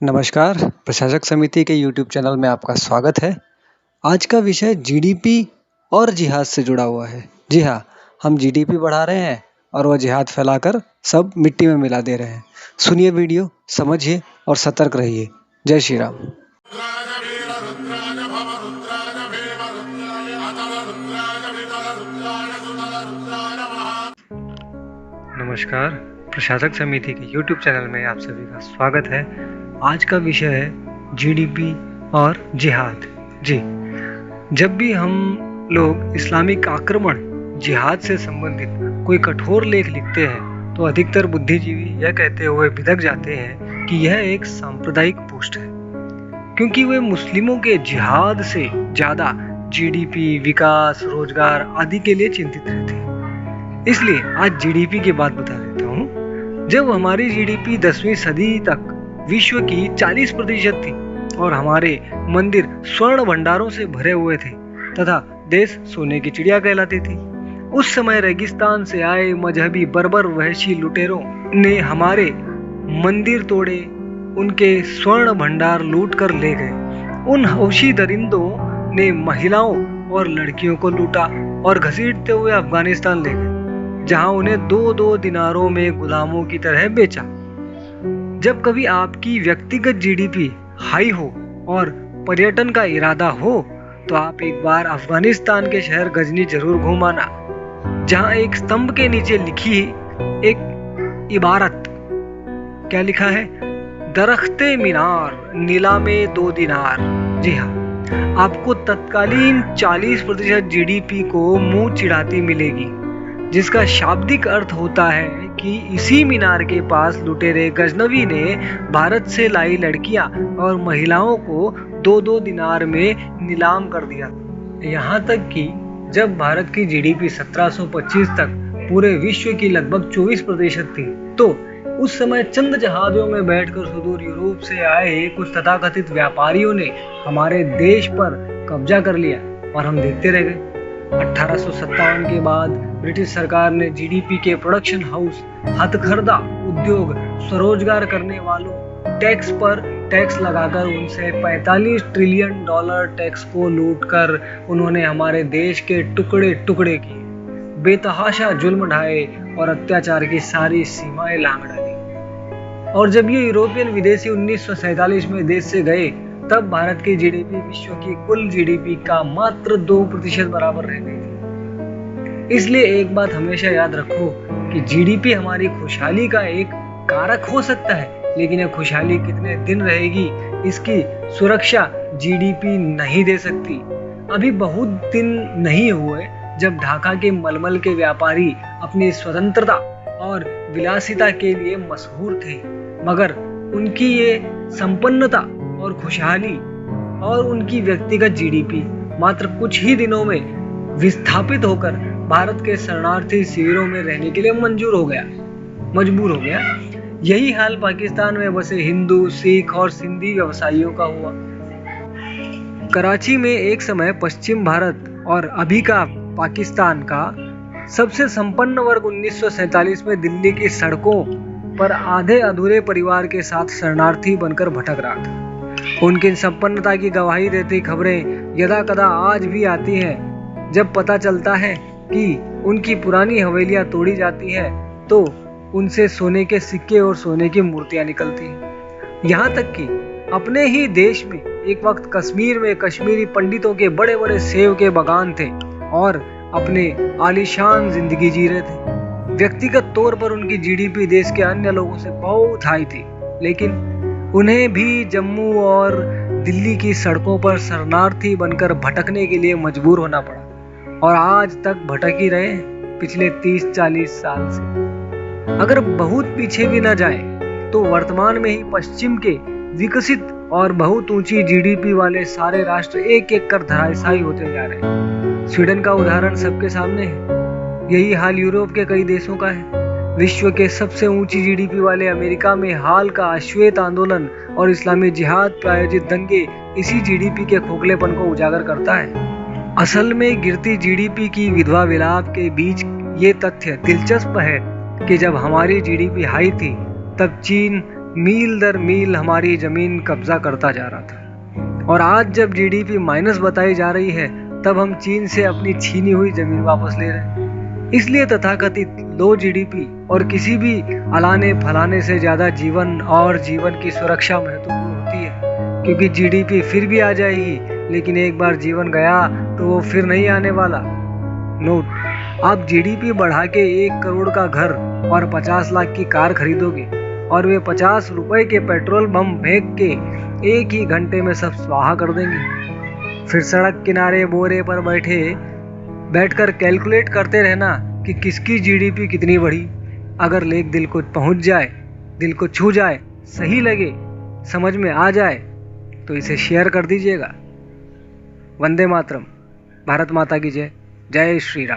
नमस्कार, प्रशासक समिति के यूट्यूब चैनल में आपका स्वागत है। आज का विषय जीडीपी और जिहाद से जुड़ा हुआ है। जी हाँ, हम जीडीपी बढ़ा रहे हैं और वह जिहाद फैलाकर सब मिट्टी में मिला दे रहे हैं। सुनिए वीडियो, समझिए और सतर्क रहिए। जय श्री राम। नमस्कार, प्रशासक समिति के यूट्यूब चैनल में आप सभी का स्वागत है। आज का विषय है जीडीपी और जिहाद। जी, जब भी हम लोग इस्लामिक आक्रमण जिहाद से संबंधित कोई कठोर लेख लिखते हैं तो अधिकतर बुद्धिजीवी यह कहते हुए बिदक जाते हैं कि यह एक सांप्रदायिक पोस्ट है, क्योंकि वे मुस्लिमों के जिहाद से ज्यादा जीडीपी, विकास, रोजगार आदि के लिए चिंतित रहते हैं। इसलिए आज जीडीपी की बात बता देता हूँ। जब हमारी जीडीपी 10वीं सदी तक विश्व की 40% थी और हमारे मंदिर स्वर्ण भंडारों से भरे हुए थे तथा देश सोने की चिड़िया कहलाती थी, उस समय रेगिस्तान से आए मजहबी बर्बर वहशी लुटेरों ने हमारे मंदिर तोड़े, उनके स्वर्ण भंडार लूट कर ले गए। उन हौशी दरिंदों ने महिलाओं और लड़कियों को लूटा और घसीटते हुए अफगानिस्तान ले गए, जहां उन्हें 2-2 दिनारों में गुलामों की तरह बेचा। जब कभी आपकी व्यक्तिगत जीडीपी हाई हो और पर्यटन का इरादा हो तो आप एक बार अफगानिस्तान के शहर गजनी जरूर घूम आना, जहां एक स्तंभ के नीचे लिखी एक इबारत, क्या लिखा है? दरख्ते मीनार, नीलामे 2 दिनार। जी हाँ, आपको तत्कालीन 40% जीडीपी को मुंह चिढ़ाती मिलेगी, जिसका शाब्दिक अर्थ होता है कि इसी मीनार के पास लुटेरे गजनवी ने भारत से लाई लड़कियां और महिलाओं को 2-2 दिनार में नीलाम कर दिया। यहाँ तक कि जब भारत की जीडीपी 1725 तक पूरे विश्व की लगभग 24% थी, तो उस समय चंद जहाजों में बैठकर सुदूर यूरोप से आए कुछ तथाकथित व्यापारियों ने हमारे देश पर कब्जा कर लिया और हम देखते रह गए। 1857 के बाद ब्रिटिश सरकार ने जीडीपी के प्रोडक्शन हाउस, हथकरघा उद्योग, स्वरोजगार करने वालों टैक्स पर टैक्स लगाकर उनसे $45 ट्रिलियन टैक्स को लूटकर उन्होंने हमारे देश के टुकड़े टुकड़े किए, बेतहाशा जुल्म ढाए और अत्याचार की सारी सीमाएं लांघ डाली। और जब ये यूरोपियन विदेशी 1947 में देश से गए, तब भारत की जीडीपी विश्व की कुल जीडीपी का मात्र 2% बराबर रह गई थी। इसलिए एक बात हमेशा याद रखो कि जीडीपी हमारी खुशहाली का एक कारक हो सकता है, लेकिन यह खुशहाली कितने दिन रहेगी इसकी सुरक्षा जीडीपी नहीं दे सकती। अभी बहुत दिन नहीं हुए जब ढाका के मलमल के व्यापारी अपनी स्वतंत्रता और विलासिता के लिए मशहूर थे, मगर उनकी ये संपन्नता और खुशहाली और उनकी व्यक्तिगत जीडीपी मात्र कुछ ही दिनों में विस्थापित होकर भारत के शरणार्थी शिविरों में रहने के लिए मजबूर हो गया। यही हाल पाकिस्तान में बसे हिंदू, सिख और सिंधी व्यवसायियों का हुआ। कराची में एक समय पश्चिम भारत और अभी का पाकिस्तान का सबसे संपन्न वर्ग 1947 में दिल्ली की सड़कों पर आधे अधूरे परिवार के साथ शरणार्थी बनकर भटक रहा था। उनकी संपन्नता की गवाही देती खबरें यदा कदा आज भी आती हैं। जब पता चलता है कि उनकी पुरानी हवेलियां तोड़ी जाती हैं, तो उनसे सोने के सिक्के और सोने की मूर्तियां निकलती हैं। यहाँ तक कि अपने ही देश में एक वक्त कश्मीर में कश्मीरी पंडितों के बड़े बड़े सेब के बागान थे और अपने आलीशान जिंदगी जी रहे थे। व्यक्तिगत तौर पर उनकी जीडीपी देश के अन्य लोगों से बहुत हाई थी, लेकिन उन्हें भी जम्मू और दिल्ली की सड़कों पर शरणार्थी बनकर भटकने के लिए मजबूर होना पड़ा और आज तक भटक ही रहे हैं पिछले 30-40 साल से। अगर बहुत पीछे भी न जाए तो वर्तमान में ही पश्चिम के विकसित और बहुत ऊंची जीडीपी वाले सारे राष्ट्र एक एक कर धराशायी होते जा रहे हैं। स्वीडन का उदाहरण सबके सामने है। यही हाल यूरोप के कई देशों का है। विश्व के सबसे ऊंची जीडीपी वाले अमेरिका में हाल का अश्वेत आंदोलन और इस्लामी जिहाद प्रायोजित दंगे इसी जीडीपी के खोखलेपन को उजागर करता है। असल में गिरती जीडीपी की विधवा विलाप के बीच ये तथ्य दिलचस्प है कि जब हमारी जीडीपी हाई थी, तब चीन, मील दर मील हमारी जमीन कब्जा करता जा रहा था। और आज जब जीडीपी माइनस बताई जा रही है, तब हम चीन से अपनी छीनी हुई जमीन वापस ले रहे हैं। इसलिए तथाकथित लो जीडीपी और किसी भी अलाने फलाने से ज्यादा जीवन और जीवन की सुरक्षा महत्वपूर्ण होती है, क्योंकि जीडीपी फिर भी आ जाएगी, लेकिन एक बार जीवन गया तो वो फिर नहीं आने वाला। नोट, आप जीडीपी बढ़ा के 1 करोड़ का घर और 50 लाख की कार खरीदोगे और वे 50 रुपए के पेट्रोल बम फेंक के 1 ही घंटे में सब स्वाहा कर देंगे। फिर सड़क किनारे बोरे पर बैठकर कैलकुलेट करते रहना कि किसकी जीडीपी कितनी बढ़ी। अगर लेख दिल को पहुंच जाए, दिल को छू जाए, सही लगे, समझ में आ जाए, तो इसे शेयर कर दीजिएगा। वंदे मातरम। भारत माता की जय। जय श्री राम।